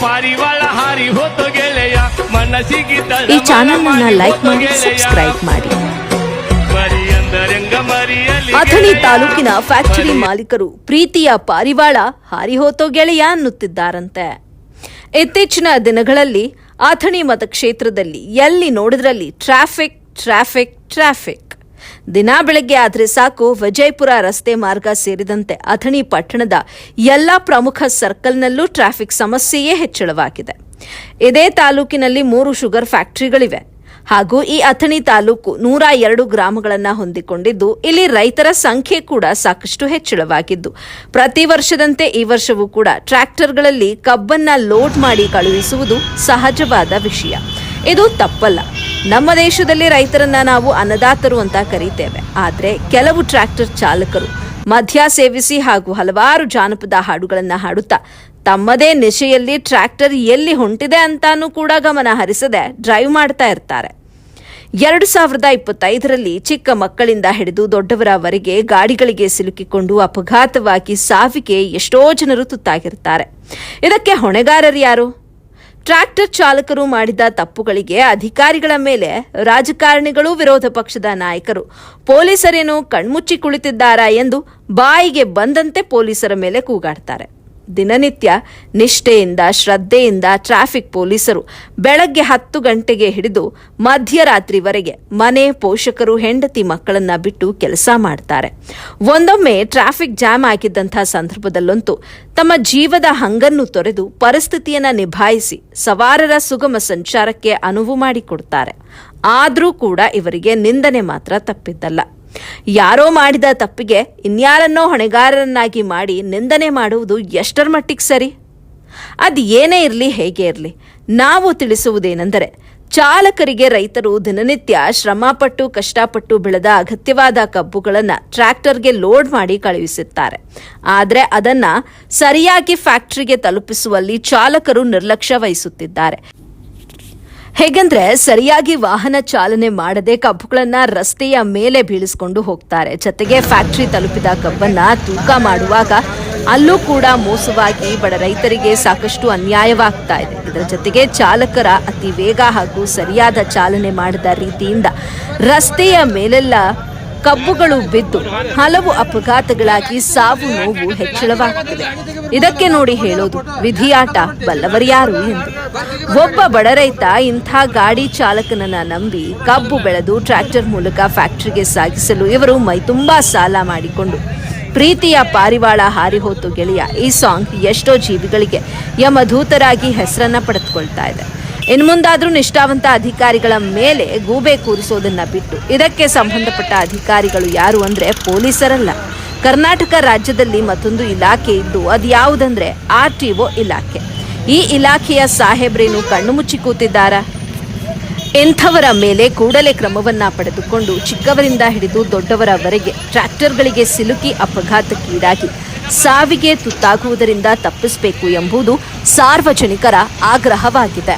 ಪಾರಿವಾಳ ಹಾರಿ ಹೋತು ಗೆಳೆಯ ಮನಸ್ಸಿಗೆ ಈ ಚಾನೆಲ್ ಅನ್ನ ಲೈಕ್ ಮಾಡಿ, ಸಬ್ಸ್ಕ್ರೈಬ್ ಮಾಡಿ. ಅಥಣಿ ತಾಲೂಕಿನ ಫ್ಯಾಕ್ಟರಿ ಮಾಲೀಕರು ಪ್ರೀತಿಯ ಪಾರಿವಾಳ ಹಾರಿ ಹೋತೋ ಗೆಳೆಯ ಅನ್ನುತ್ತಿದ್ದಾರಂತೆ. ಇತ್ತೀಚಿನ ದಿನಗಳಲ್ಲಿ ಅಥಣಿ ಮತಕ್ಷೇತ್ರದಲ್ಲಿ ಎಲ್ಲಿ ನೋಡಿದ್ರಲ್ಲಿ ಟ್ರಾಫಿಕ್ ಟ್ರಾಫಿಕ್ ಟ್ರಾಫಿಕ್. ದಿನ ಬೆಳಗ್ಗೆ ಆದರೆ ಸಾಕು, ವಿಜಯಪುರ ರಸ್ತೆ ಮಾರ್ಗ ಸೇರಿದಂತೆ ಅಥಣಿ ಪಟ್ಟಣದ ಎಲ್ಲ ಪ್ರಮುಖ ಸರ್ಕಲ್ನಲ್ಲೂ ಟ್ರಾಫಿಕ್ ಸಮಸ್ಯೆಯೇ ಹೆಚ್ಚಳವಾಗಿದೆ. ಇದೇ ತಾಲೂಕಿನಲ್ಲಿ 3 ಶುಗರ್ ಫ್ಯಾಕ್ಟರಿಗಳಿವೆ ಹಾಗೂ ಈ ಅಥಣಿ ತಾಲೂಕು 102 ಗ್ರಾಮಗಳನ್ನು ಹೊಂದಿಕೊಂಡಿದ್ದು, ಇಲ್ಲಿ ರೈತರ ಸಂಖ್ಯೆ ಕೂಡ ಸಾಕಷ್ಟು ಹೆಚ್ಚಳವಾಗಿದ್ದು, ಪ್ರತಿ ವರ್ಷದಂತೆ ಈ ವರ್ಷವೂ ಕೂಡ ಟ್ರ್ಯಾಕ್ಟರ್ಗಳಲ್ಲಿ ಕಬ್ಬನ್ನ ಲೋಡ್ ಮಾಡಿ ಕಳುಹಿಸುವುದು ಸಹಜವಾದ ವಿಷಯ. ಇದು ತಪ್ಪಲ್ಲ. ನಮ್ಮ ದೇಶದಲ್ಲಿ ರೈತರನ್ನ ನಾವು ಅನ್ನದಾತರು ಅಂತ ಕರೀತೇವೆ. ಆದರೆ ಕೆಲವು ಟ್ರ್ಯಾಕ್ಟರ್ ಚಾಲಕರು ಮದ್ಯ ಸೇವಿಸಿ ಹಾಗೂ ಹಲವಾರು ಜಾನಪದ ಹಾಡುಗಳನ್ನು ಹಾಡುತ್ತಾ ತಮ್ಮದೇ ನೆಶೆಯಲ್ಲಿ ಟ್ರ್ಯಾಕ್ಟರ್ ಎಲ್ಲಿ ಹೊಂಟಿದೆ ಅಂತಾನೂ ಕೂಡ ಗಮನ ಹರಿಸದೆ ಡ್ರೈವ್ ಮಾಡ್ತಾ ಇರ್ತಾರೆ. 2025ರಲ್ಲಿ ಚಿಕ್ಕ ಮಕ್ಕಳಿಂದ ಹಿಡಿದು ದೊಡ್ಡವರವರೆಗೆ ಗಾಡಿಗಳಿಗೆ ಸಿಲುಕಿಕೊಂಡು ಅಪಘಾತವಾಗಿ ಸಾವಿಗೆ ಎಷ್ಟೋ ಜನರು ತುತ್ತಾಗಿರ್ತಾರೆ. ಇದಕ್ಕೆ ಹೊಣೆಗಾರರು ಯಾರು? ಟ್ರ್ಯಾಕ್ಟರ್ ಚಾಲಕರು ಮಾಡಿದ ತಪ್ಪುಗಳಿಗೆ ಅಧಿಕಾರಿಗಳ ಮೇಲೆ ರಾಜಕಾರಣಿಗಳು, ವಿರೋಧ ಪಕ್ಷದ ನಾಯಕರು, ಪೊಲೀಸರೇನು ಕಣ್ಮುಚ್ಚಿ ಕುಳಿತಿದ್ದಾರಾ ಎಂದು ಬಾಯಿಗೆ ಬಂದಂತೆ ಪೊಲೀಸರ ಮೇಲೆ ಕೂಗಾಡ್ತಾರೆ. ದಿನನಿತ್ಯ ನಿಷ್ಠೆಯಿಂದ, ಶ್ರದ್ಧೆಯಿಂದ ಟ್ರಾಫಿಕ್ ಪೊಲೀಸರು ಬೆಳಗ್ಗೆ 10 ಗಂಟೆಗೆ ಹಿಡಿದು ಮಧ್ಯರಾತ್ರಿವರೆಗೆ ಮನೆ, ಪೋಷಕರು, ಹೆಂಡತಿ ಮಕ್ಕಳನ್ನ ಬಿಟ್ಟು ಕೆಲಸ ಮಾಡ್ತಾರೆ. ಒಂದೊಮ್ಮೆ ಟ್ರಾಫಿಕ್ ಜಾಮ್ ಆಗಿದ್ದಂಥ ಸಂದರ್ಭದಲ್ಲಂತೂ ತಮ್ಮ ಜೀವದ ಹಂಗನ್ನು ತೊರೆದು ಪರಿಸ್ಥಿತಿಯನ್ನ ನಿಭಾಯಿಸಿ ಸವಾರರ ಸುಗಮ ಸಂಚಾರಕ್ಕೆ ಅನುವು ಮಾಡಿಕೊಡ್ತಾರೆ. ಆದರೂ ಕೂಡ ಇವರಿಗೆ ನಿಂದನೆ ಮಾತ್ರ ತಪ್ಪಿದ್ದಲ್ಲ. ಯಾರೋ ಮಾಡಿದ ತಪ್ಪಿಗೆ ಇನ್ಯಾರನ್ನೋ ಹೊಣೆಗಾರರನ್ನಾಗಿ ಮಾಡಿ ನಿಂದನೆ ಮಾಡುವುದು ಎಷ್ಟರ ಮಟ್ಟಿಗೆ ಸರಿ? ಅದು ಏನೇ ಇರಲಿ, ಹೇಗೆ ಇರಲಿ, ನಾವು ತಿಳಿಸುವುದೇನೆಂದರೆ, ಚಾಲಕರಿಗೆ ರೈತರು ದಿನನಿತ್ಯ ಶ್ರಮಪಟ್ಟು ಕಷ್ಟಪಟ್ಟು ಬೆಳೆದ ಅಗತ್ಯವಾದ ಕಬ್ಬುಗಳನ್ನು ಟ್ರ್ಯಾಕ್ಟರ್ಗೆ ಲೋಡ್ ಮಾಡಿ ಕಳುಹಿಸುತ್ತಾರೆ. ಆದರೆ ಅದನ್ನ ಸರಿಯಾಗಿ ಫ್ಯಾಕ್ಟರಿಗೆ ತಲುಪಿಸುವಲ್ಲಿ ಚಾಲಕರು ನಿರ್ಲಕ್ಷ್ಯ ವಹಿಸುತ್ತಿದ್ದಾರೆ. ಹೇಗೆಂದ್ರೆ, ಸರಿಯಾಗಿ ವಾಹನ ಚಾಲನೆ ಮಾಡದೆ ಕಬ್ಬುಗಳನ್ನ ರಸ್ತೆಯ ಮೇಲೆ ಬೀಳಿಸಿಕೊಂಡು ಹೋಗ್ತಾರೆ. ಜೊತೆಗೆ ಫ್ಯಾಕ್ಟರಿ ತಲುಪಿದ ಕಬ್ಬನ್ನ ತೂಕ ಮಾಡುವಾಗ ಅಲ್ಲೂ ಕೂಡ ಮೋಸವಾಗಿ ಬಡ ರೈತರಿಗೆ ಸಾಕಷ್ಟು ಅನ್ಯಾಯವಾಗ್ತಾ ಇದೆ. ಇದರ ಜೊತೆಗೆ ಚಾಲಕರ ಅತಿ ವೇಗ ಹಾಗೂ ಸರಿಯಾದ ಚಾಲನೆ ಮಾಡದ ರೀತಿಯಿಂದ ರಸ್ತೆಯ ಮೇಲೆಲ್ಲ ಕಬ್ಬುಗಳು ಬಿದ್ದು ಹಲವು ಅಪಘಾತಗಳಾಗಿ ಸಾವು ನೋವು ಹೆಚ್ಚಳವಾಗುತ್ತಿದೆ. ಇದಕ್ಕೆ ನೋಡಿ ಹೇಳೋದು, ವಿಧಿಯಾಟ ಬಲ್ಲವರ್ಯಾರು ಎಂದು. ಒಬ್ಬ ಬಡ ರೈತ ಇಂಥ ಗಾಡಿ ಚಾಲಕನನ್ನ ನಂಬಿ ಕಬ್ಬು ಬೆಳೆದು ಟ್ರ್ಯಾಕ್ಟರ್ ಮೂಲಕ ಫ್ಯಾಕ್ಟರಿಗೆ ಸಾಗಿಸಲು ಇವರು ಮೈತುಂಬಾ ಸಾಲ ಮಾಡಿಕೊಂಡು ಪ್ರೀತಿಯ ಪಾರಿವಾಳ ಹಾರಿ ಹೋತು ಗೆಳೆಯ ಈ ಸಾಂಗ್ ಎಷ್ಟೋ ಜೀವಿಗಳಿಗೆ ಯಮಧೂತರಾಗಿ ಹೆಸರನ್ನ ಪಡೆದುಕೊಳ್ತಾ ಇದೆ. ಇನ್ನು ಮುಂದಾದ್ರೂ ನಿಷ್ಠಾವಂತ ಅಧಿಕಾರಿಗಳ ಮೇಲೆ ಗೂಬೆ ಕೂರಿಸೋದನ್ನ ಬಿಟ್ಟು ಇದಕ್ಕೆ ಸಂಬಂಧಪಟ್ಟ ಅಧಿಕಾರಿಗಳು ಯಾರು ಅಂದ್ರೆ ಪೊಲೀಸರಲ್ಲ. ಕರ್ನಾಟಕ ರಾಜ್ಯದಲ್ಲಿ ಮತ್ತೊಂದು ಇಲಾಖೆ ಇದ್ದು, ಅದು ಯಾವುದಂದ್ರೆ RTO ಇಲಾಖೆ. ಈ ಇಲಾಖೆಯ ಸಾಹೇಬ್ರೇನು ಕಣ್ಣು ಮುಚ್ಚಿ ಕೂತಿದ್ದಾರಾ? ಇಂಥವರ ಮೇಲೆ ಕೂಡಲೇ ಕ್ರಮವನ್ನ ಪಡೆದುಕೊಂಡು ಚಿಕ್ಕವರಿಂದ ಹಿಡಿದು ದೊಡ್ಡವರವರೆಗೆ ಟ್ರ್ಯಾಕ್ಟರ್ಗಳಿಗೆ ಸಿಲುಕಿ ಅಪಘಾತಕ್ಕೀಡಾಗಿ ಸಾವಿಗೆ ತುತ್ತಾಗುವುದರಿಂದ ತಪ್ಪಿಸಬೇಕು ಎಂಬುದು ಸಾರ್ವಜನಿಕರ ಆಗ್ರಹವಾಗಿದೆ.